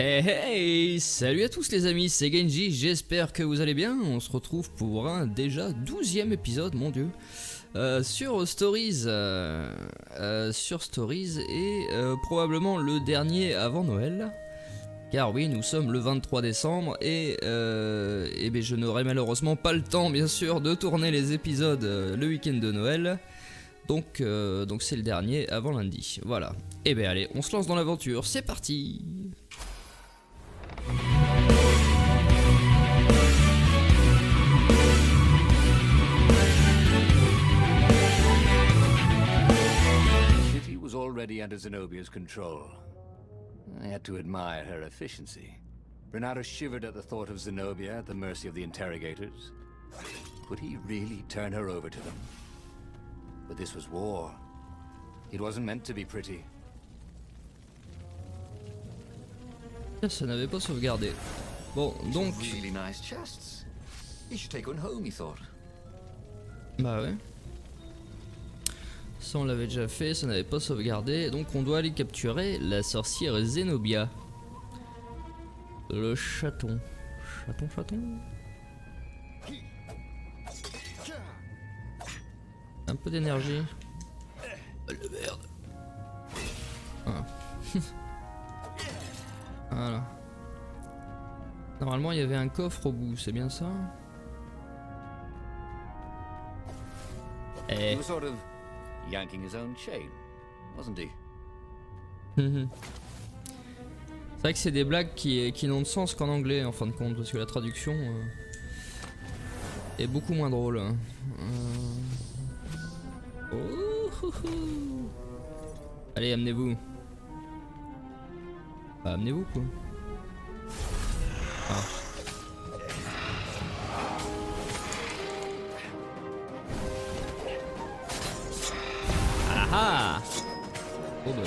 Hey hey, salut à tous les amis, c'est Genji, j'espère que vous allez bien. On se retrouve pour un déjà 12e épisode, mon dieu, sur Stories, et probablement le dernier avant Noël. Car oui, nous sommes le 23 décembre et ben, je n'aurai malheureusement pas le temps, bien sûr, de tourner les épisodes le week-end de Noël. Donc c'est le dernier avant lundi, voilà. Et ben allez, on se lance dans l'aventure, c'est parti. The city was already under Zenobia's control. I had to admire her efficiency. Reynardo shivered at the thought of Zenobia at the mercy of the interrogators. Could he really turn her over to them? But this was war. It wasn't meant to be pretty. Ça n'avait pas sauvegardé. Bon, donc... Really nice chests. You should take one home, he thought. Bah ouais. Ça on l'avait déjà fait, ça n'avait pas sauvegardé. Donc on doit aller capturer la sorcière Zenobia. Le chaton. Chaton. Un peu d'énergie. Oh le merde. Ah. Voilà. Normalement il y avait un coffre au bout, c'est bien ça? He was sort of yanking his own chain, wasn't he? C'est vrai que c'est des blagues qui n'ont de sens qu'en anglais en fin de compte, parce que la traduction est beaucoup moins drôle. Allez, amenez-vous. Bah, amenez-vous quoi. Ah. Ah. Oh bah.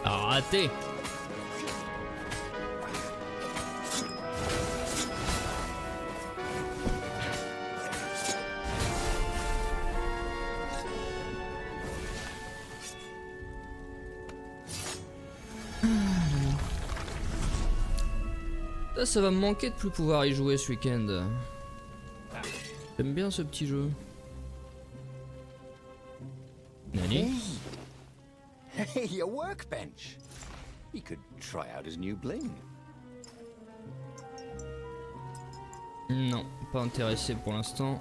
Raté. Ça va me manquer de plus pouvoir y jouer ce week-end. J'aime bien ce petit jeu. Nani? Hey, a workbench. He could try out his new bling. Non, pas intéressé pour l'instant.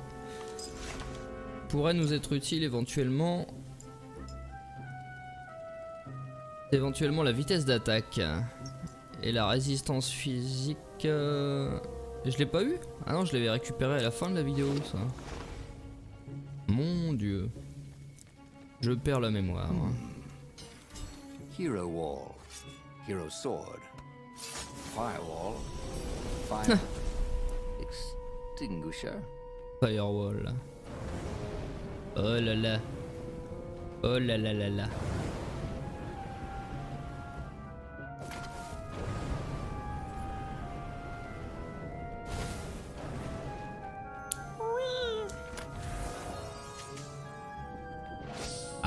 Pourrait nous être utile éventuellement. Éventuellement la vitesse d'attaque. Et la résistance physique. Je l'ai pas eu? Ah non, je l'avais récupéré à la fin de la vidéo, ça. Mon dieu. Je perds la mémoire. Hero wall, hero sword, firewall, fire extinguisher. Firewall. Oh là là. Oh là là là là.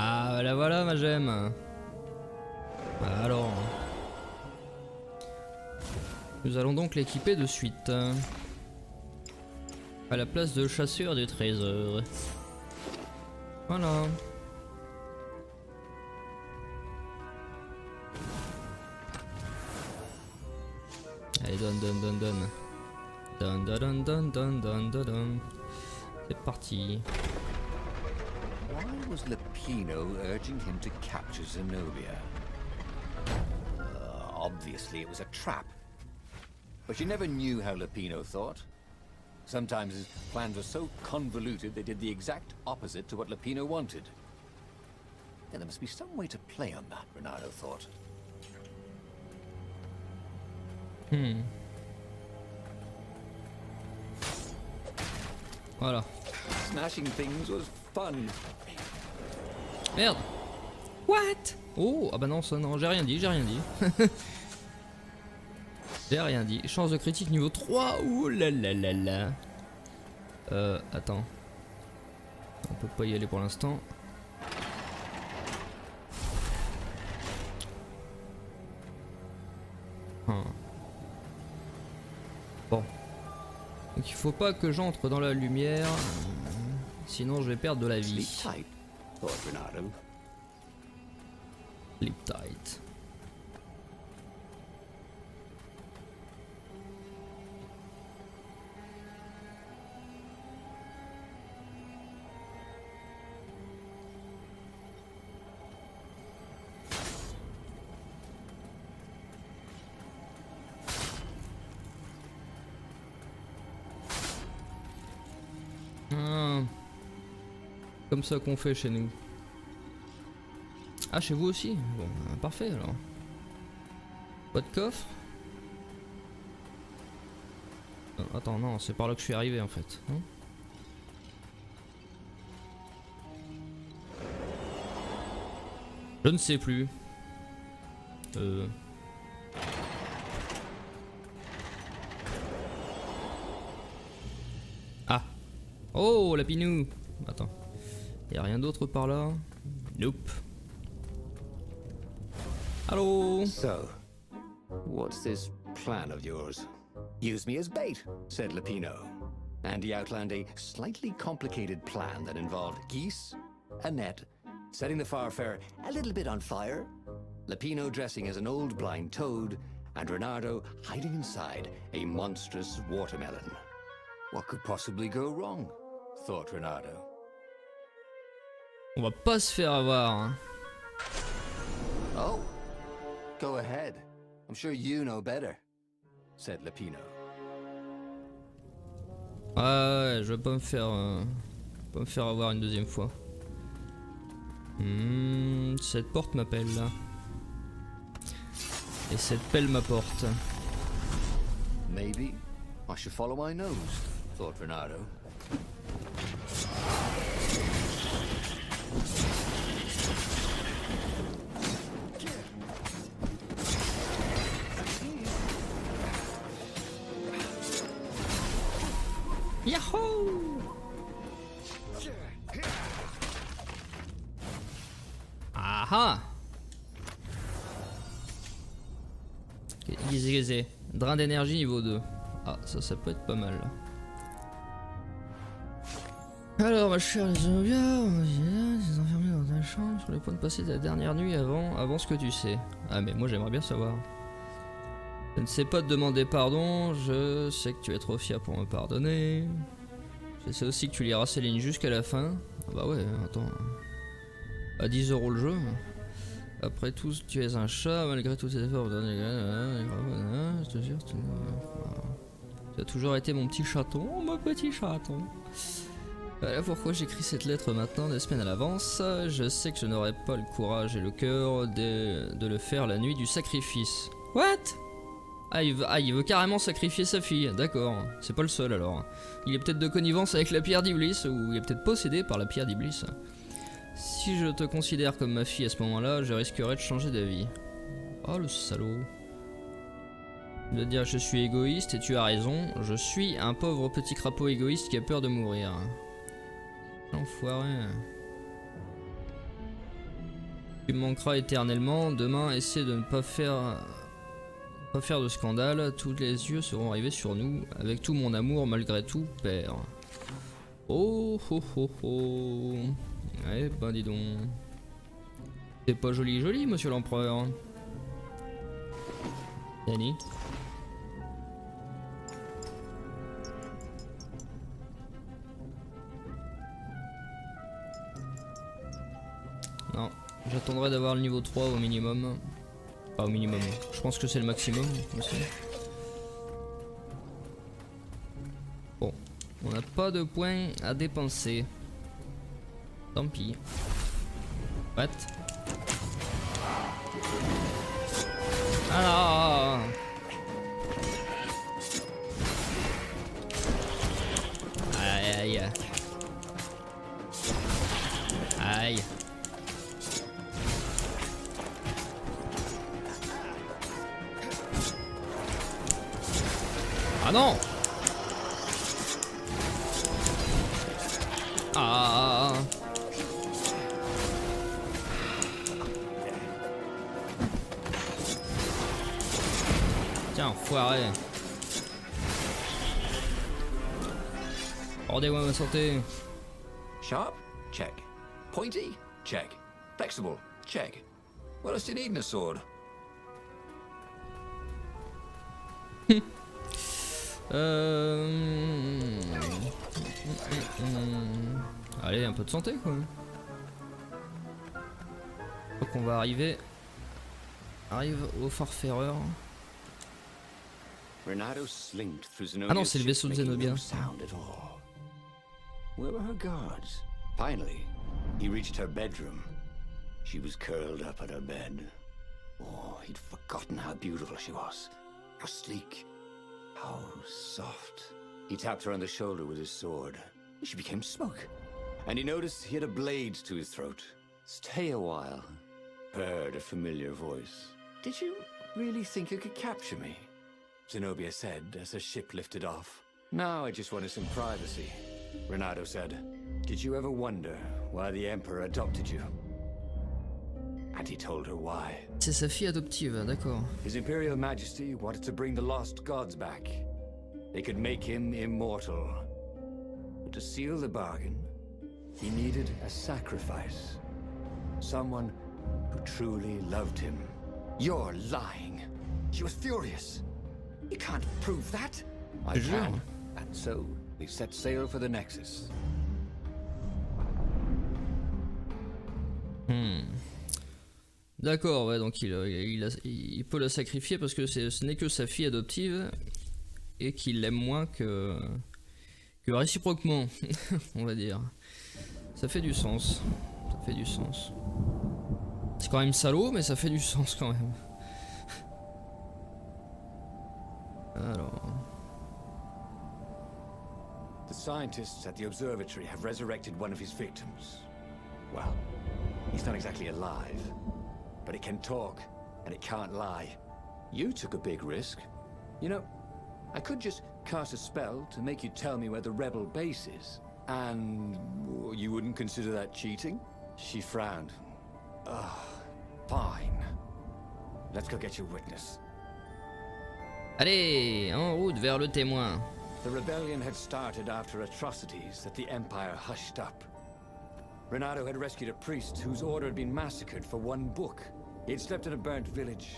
Ah voilà ma gemme. Alors, nous allons donc l'équiper de suite à la place de chasseur du trésor. Voilà. Allez, donne. C'est parti. Why was Lupino urging him to capture Zenobia? Obviously it was a trap. But you never knew how Lupino thought. Sometimes his plans were so convoluted they did the exact opposite to what Lupino wanted. And there must be some way to play on that, Reynardo thought. Voilà. Smashing things was fun. Merde. What? Oh, ah bah non, ça non, j'ai rien dit. J'ai rien dit. Chance de critique niveau 3. Ouh là là là là. Attends. On peut pas y aller pour l'instant. Hein. Bon. Donc il faut pas que j'entre dans la lumière. Sinon je vais perdre de la vie. Sleep tight, thought Reynardo. Sleep tight. Comme ça qu'on fait chez nous. Ah, chez vous aussi? Bon, parfait alors. Pas de coffre? Attends, non, c'est par là que je suis arrivé en fait. Non, je ne sais plus. Ah. Oh, la pinou. Attends. Y'a rien d'autre par là? Nope. Allô? So, what's this plan of yours? Use me as bait, said Lupino. And he outlined a slightly complicated plan that involved geese, a net, setting the Farfarer a little bit on fire, Lupino dressing as an old blind toad, and Reynardo hiding inside a monstrous watermelon. What could possibly go wrong? Thought Reynardo. On va pas se faire avoir. Hein. Oh, go ahead. I'm sure you know better, said Lupino. Ouais, je vais pas me faire avoir une deuxième fois. Cette porte m'appelle là. Et cette pelle m'apporte. Maybe I should follow my nose, thought Reynardo. Yahoo! Aha! Grisé. Drain d'énergie niveau 2. Ah, ça peut être pas mal. Alors, ma chère Zenobia, on est enfermé dans ta chambre sur le point de passer ta dernière nuit avant ce que tu sais. Ah, mais moi j'aimerais bien savoir. Je ne sais pas te demander pardon, je sais que tu es trop fier pour me pardonner. Je sais aussi que tu liras ces lignes jusqu'à la fin. Ah bah ouais, attends. À 10 € le jeu. Après tout, tu es un chat, malgré tous tes efforts. Je te jure, tu as toujours été mon petit chaton, mon petit chaton. Voilà pourquoi j'écris cette lettre maintenant, des semaines à l'avance. Je sais que je n'aurai pas le courage et le cœur de le faire la nuit du sacrifice. What? Il veut carrément sacrifier sa fille, d'accord. C'est pas le seul alors. Il est peut-être de connivence avec la pierre d'Iblis, ou il est peut-être possédé par la pierre d'Iblis. Si je te considère comme ma fille à ce moment-là, je risquerais de changer d'avis. Oh le salaud. De dire je suis égoïste et tu as raison, je suis un pauvre petit crapaud égoïste qui a peur de mourir. L'enfoiré. Tu me manqueras éternellement, demain essaie de ne pas faire de scandale, tous les yeux seront rivés sur nous, avec tout mon amour malgré tout, père. Oh ho ho ho. Ouais, ben dis donc. C'est pas joli joli, monsieur l'empereur. Danny. Non, j'attendrai d'avoir le niveau 3 au minimum. Pas au minimum, je pense que c'est le maximum aussi. Bon, on n'a pas de points à dépenser. Tant pis. What? Alors. Aïe aïe. Aïe. Ah non! Ah! Ah, enfoiré. Rendez-moi ma santé. Sharp? Check. Pointy? Check. Flexible? Check. What else do you need in a sword? Allez, un peu de santé quoi. Donc on va arrive au farfèreur. Reynardo slinked through Ah non, Zenobia's c'est le vaisseau de ship, making Zenobia. no sound at all. Where were her guards? Finally, he reached her bedroom. She was curled up on her bed. Oh, he'd forgotten how beautiful she was. How sleek. How soft. He tapped her on the shoulder with his sword. She became smoke. And he noticed he had a blade to his throat. Stay a while. Heard a familiar voice. Did you really think you could capture me? Zenobia said as her ship lifted off. Now I just wanted some privacy. Reynardo said, did you ever wonder why the Emperor adopted you? And he told her why. C'est sa fille adoptive, d'accord. His Imperial Majesty wanted to bring the lost gods back. They could make him immortal. But to seal the bargain, he needed a sacrifice. Someone who truly loved him. You're lying. She was furious. You can't prove that. I can. And so, we set sail for the Nexus. D'accord, ouais, donc il peut la sacrifier parce que ce n'est que sa fille adoptive et qu'il l'aime moins que réciproquement, on va dire. Ça fait du sens. Ça fait du sens. C'est quand même salaud, mais ça fait du sens quand même. Alors... The scientists at the observatory have resurrected one of his victims. Well, he's not exactly alive, but it can talk, and it can't lie. You took a big risk. You know, I could just cast a spell to make you tell me where the rebel base is. And you wouldn't consider that cheating? She frowned. Ugh, fine. Let's go get your witness. Allez, en route vers le témoin. The rebellion had started after atrocities that the Empire hushed up. Reynardo had rescued a priest whose order had been massacred for one book. He had slept in a burnt village.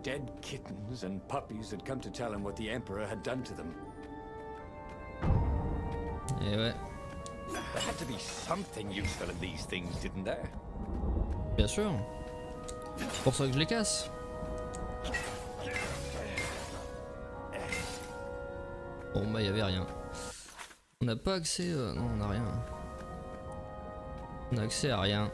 Dead kittens and puppies had come to tell him what the Emperor had done to them. Et ouais. There had to be something useful in these things, didn't there? Bien sûr. C'est pour ça que je les casse. Bon bah y'avait rien. On n'a pas accès... non on n'a rien. On a accès à rien.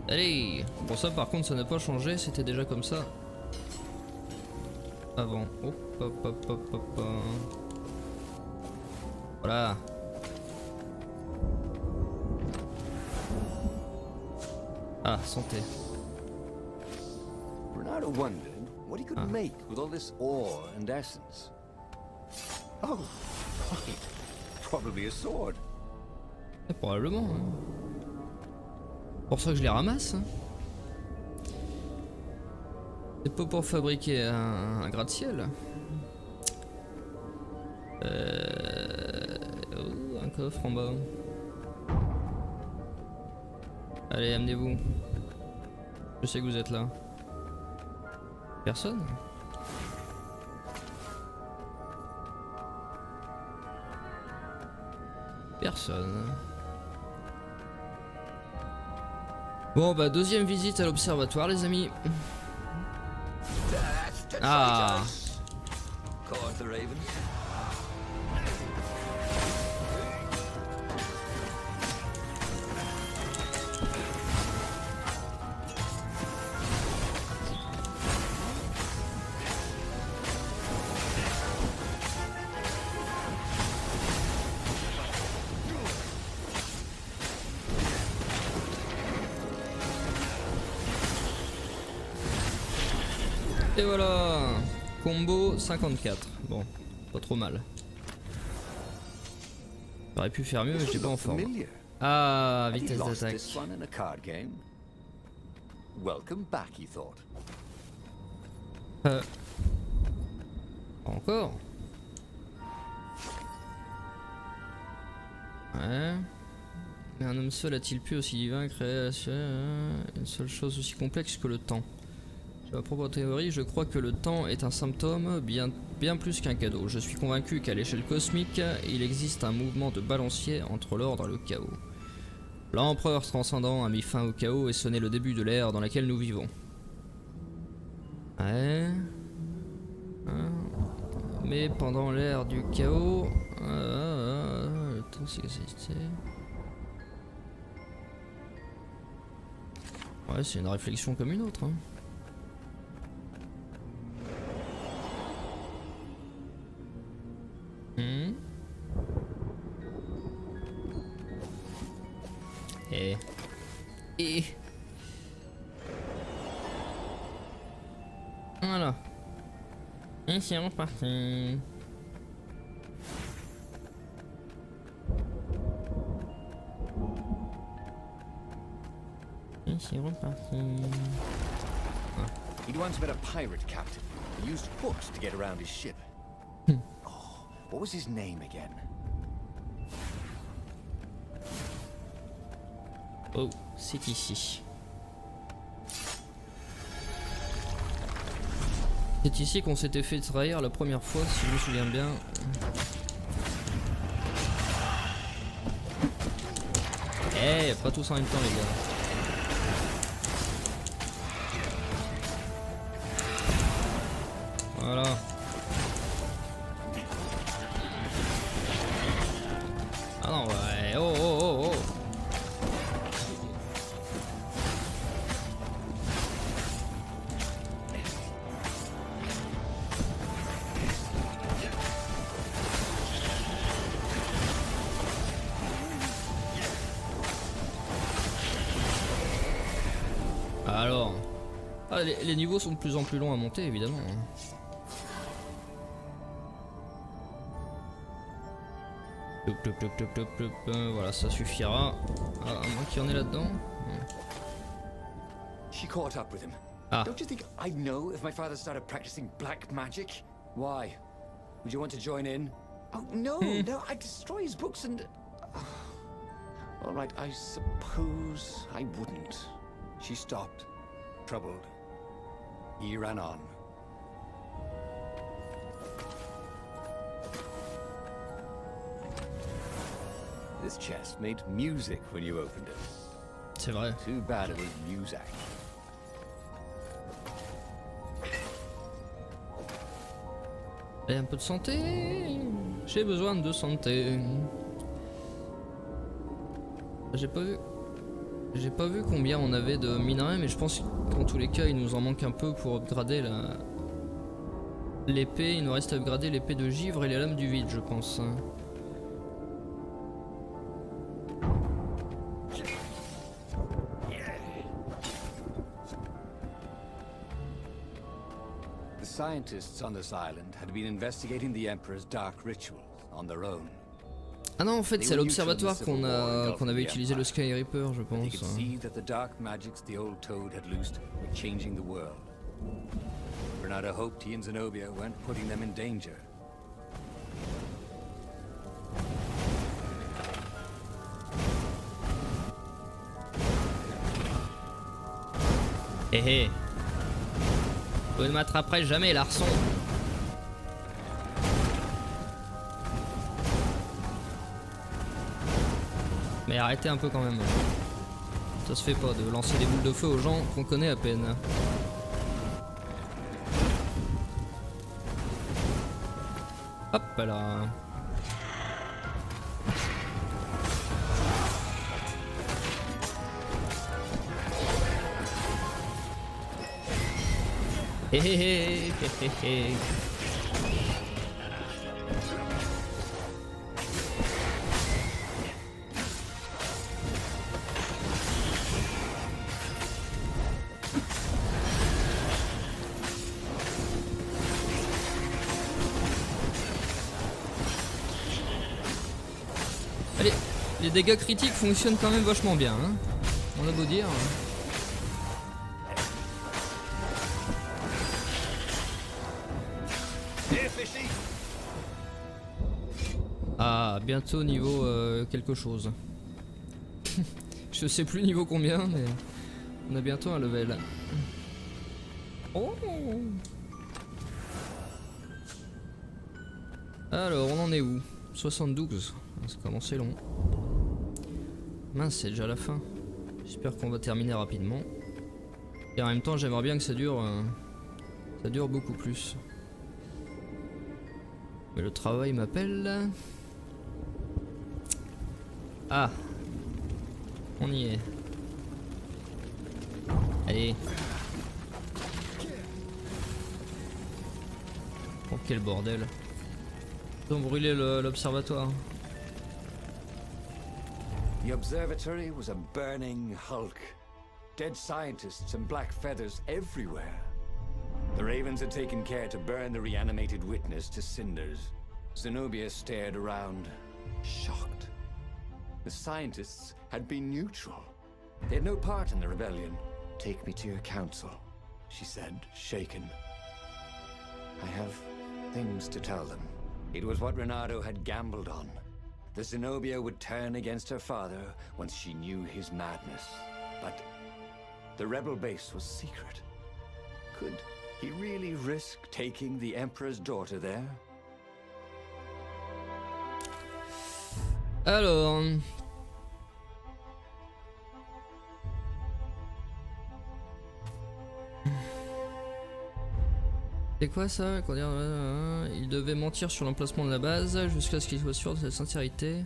Allez. Bon ça par contre ça n'a pas changé, c'était déjà comme ça. Avant. Hop hop hop hop hop hop. Voilà. Ah, santé. Reynardo wondered what he could make with all this ore and essence. Oh, right. Probably a sword. Probablement. Hein. Pour ça que je les ramasse. Hein. C'est pas pour fabriquer un gratte-ciel. Oh, un coffre en bas. Allez, amenez-vous. Je sais que vous êtes là. Personne? Personne. Bon bah deuxième visite à l'observatoire les amis. Ah. Et voilà, combo 54. Bon, pas trop mal. J'aurais pu faire mieux, mais j'étais pas en forme. Ah, vitesse d'attaque. Welcome back, he thought. Encore. Ouais. Mais un homme seul a-t-il pu aussi divin créer une seule chose aussi complexe que le temps? À ma propre théorie, je crois que le temps est un symptôme bien plus qu'un cadeau. Je suis convaincu qu'à l'échelle cosmique, il existe un mouvement de balancier entre l'ordre et le chaos. L'empereur transcendant a mis fin au chaos et sonné le début de l'ère dans laquelle nous vivons. Ouais. Mais pendant l'ère du chaos, le temps s'existait. Ouais, c'est une réflexion comme une autre. Hein. Et voilà. Et c'est reparti. Et c'est reparti. He'd once met a pirate captain who used hooks to get around his ship. Oh, what was his name again? Oh, c'est ici. C'est ici qu'on s'était fait trahir la première fois, si je me souviens bien. Eh, pas tous en même temps, les gars. Voilà. Ah non, ouais, oh, oh, oh, oh. Alors, les niveaux sont de plus en plus longs à monter, évidemment. Voilà, ça suffira. Ah, à moins qu'il y en ait là-dedans. She caught up with him. Ah. Don't you think I'd know if my father started practicing black magic? Why? Would you want to join in? Oh, no, no, I'd destroy his books and... All right, I suppose I wouldn't. She stopped, troubled. He ran on. This chest made music when you opened it. C'est vrai. Too bad it was music. Et un peu de santé. J'ai besoin de santé. J'ai pas vu combien on avait de minerais, mais je pense qu'en tous les cas il nous en manque un peu pour upgrader l'épée. Il nous reste à upgrader l'épée de givre et les lames du vide, je pense. The scientists on this island had been investigating the Emperor's dark rituals on their own. Ah non, en fait c'est à l'observatoire qu'on avait utilisé le Sky Reaper, je pense. They could see that the dark magics the old toad had loosed were changing the world. Reynardo hoped he and Zenobia weren't putting them in danger. Hé hé. Vous ne m'attraperez jamais, larçon. Mais arrêtez un peu quand même. Ça se fait pas de lancer des boules de feu aux gens qu'on connaît à peine. Hop là. Hé hé hé hé hé hé. Allez, les dégâts critiques fonctionnent quand même vachement bien, hein. On a beau dire. Ah, bientôt niveau quelque chose. Je sais plus niveau combien, mais on a bientôt un level. Oh. Alors, on en est où? 72. Ça commence long. Mince, c'est déjà la fin. J'espère qu'on va terminer rapidement. Et en même temps, j'aimerais bien que ça dure beaucoup plus. Mais le travail m'appelle. Ah, on y est. Allez. Oh, quel bordel. Ils ont brûlé l'observatoire. The observatory was a burning hulk. Dead scientists and black feathers everywhere. The ravens had taken care to burn the reanimated witness to cinders. Zenobia stared around, shocked. The scientists had been neutral. They had no part in the rebellion. Take me to your council, she said, shaken. I have things to tell them. It was what Reynardo had gambled on. The Zenobia would turn against her father once she knew his madness. But the rebel base was secret. Could he really risk taking the Emperor's daughter there? Alors... C'est quoi ça? Il devait mentir sur l'emplacement de la base jusqu'à ce qu'il soit sûr de sa sincérité.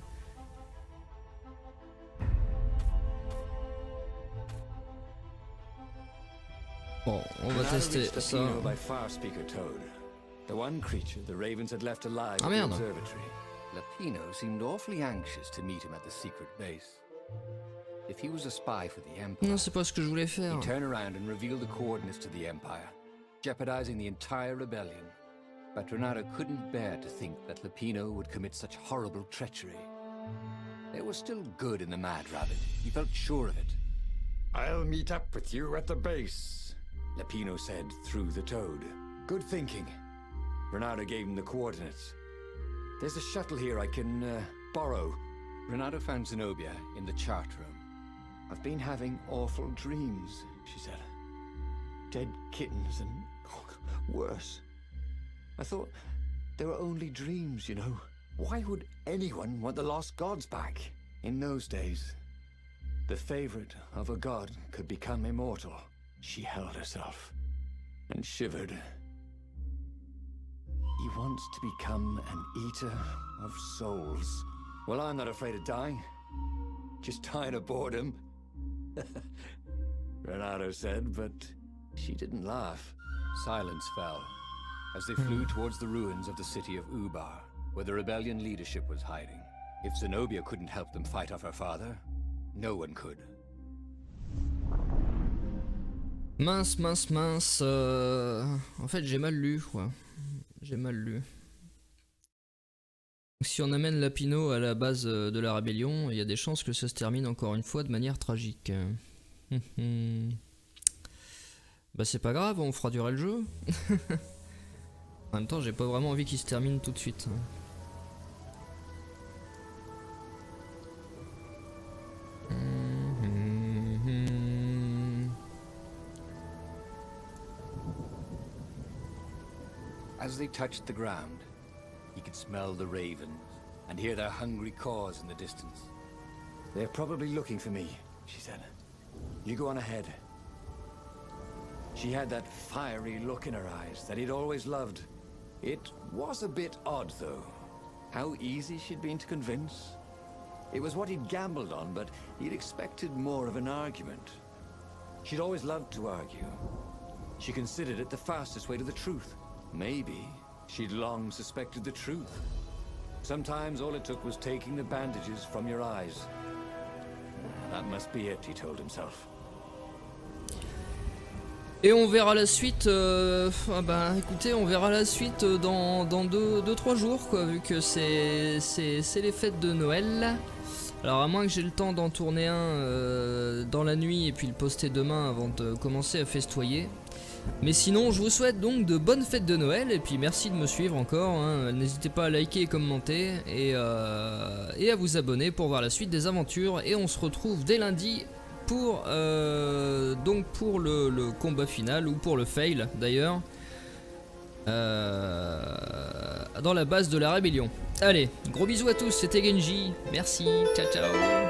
Bon, on va tester ça. Ah merde! Lapino seemed awfully anxious to meet him at the secret base. If he was a spy for the Empire, non, c'est pas ce que je voulais faire. He'd turn around and reveal the coordinates to the Empire, jeopardizing the entire rebellion. But Reynardo couldn't bear to think that Lapino would commit such horrible treachery. There was still good in the Mad Rabbit. He felt sure of it. I'll meet up with you at the base, Lapino said through the toad. Good thinking. Reynardo gave him the coordinates. There's a shuttle here I can borrow. Reynardo found Zenobia in the chart room. I've been having awful dreams, she said. Dead kittens and worse. I thought they were only dreams, you know. Why would anyone want the lost gods back? In those days, the favorite of a god could become immortal. She held herself and shivered. He wants to become an eater of souls. Well, I'm not afraid of dying. Just tired of boredom. Reynardo said, but she didn't laugh. Silence fell as they flew towards the ruins of the city of Ubar, where the rebellion leadership was hiding. If Zenobia couldn't help them fight off her father, no one could. Mince. En fait, j'ai mal lu, quoi. J'ai mal lu. Si on amène Lapino à la base de la rébellion, il y a des chances que ça se termine encore une fois de manière tragique. Bah c'est pas grave, on fera durer le jeu. En même temps, j'ai pas vraiment envie qu'il se termine tout de suite. As they touched the ground, he could smell the ravens and hear their hungry caws in the distance. They're probably looking for me, she said. You go on ahead. She had that fiery look in her eyes that he'd always loved. It was a bit odd, though. How easy she'd been to convince. It was what he'd gambled on, but he'd expected more of an argument. She'd always loved to argue. She considered it the fastest way to the truth. Maybe she'd long suspected the truth. Sometimes all it took was taking the bandages from your eyes. That must be it, he told himself. Et on verra la suite, bah écoutez, on verra la suite dans 2-3 jours, quoi, vu que c'est les fêtes de Noël. Alors à moins que j'ai le temps d'en tourner un dans la nuit et puis le poster demain avant de commencer à festoyer. Mais sinon, je vous souhaite donc de bonnes fêtes de Noël, et puis merci de me suivre encore, hein. N'hésitez pas à liker et commenter, et à vous abonner pour voir la suite des aventures, et on se retrouve dès lundi pour, donc pour le combat final, ou pour le fail d'ailleurs, dans la base de la rébellion. Allez, gros bisous à tous, c'était Genji, merci, ciao ciao.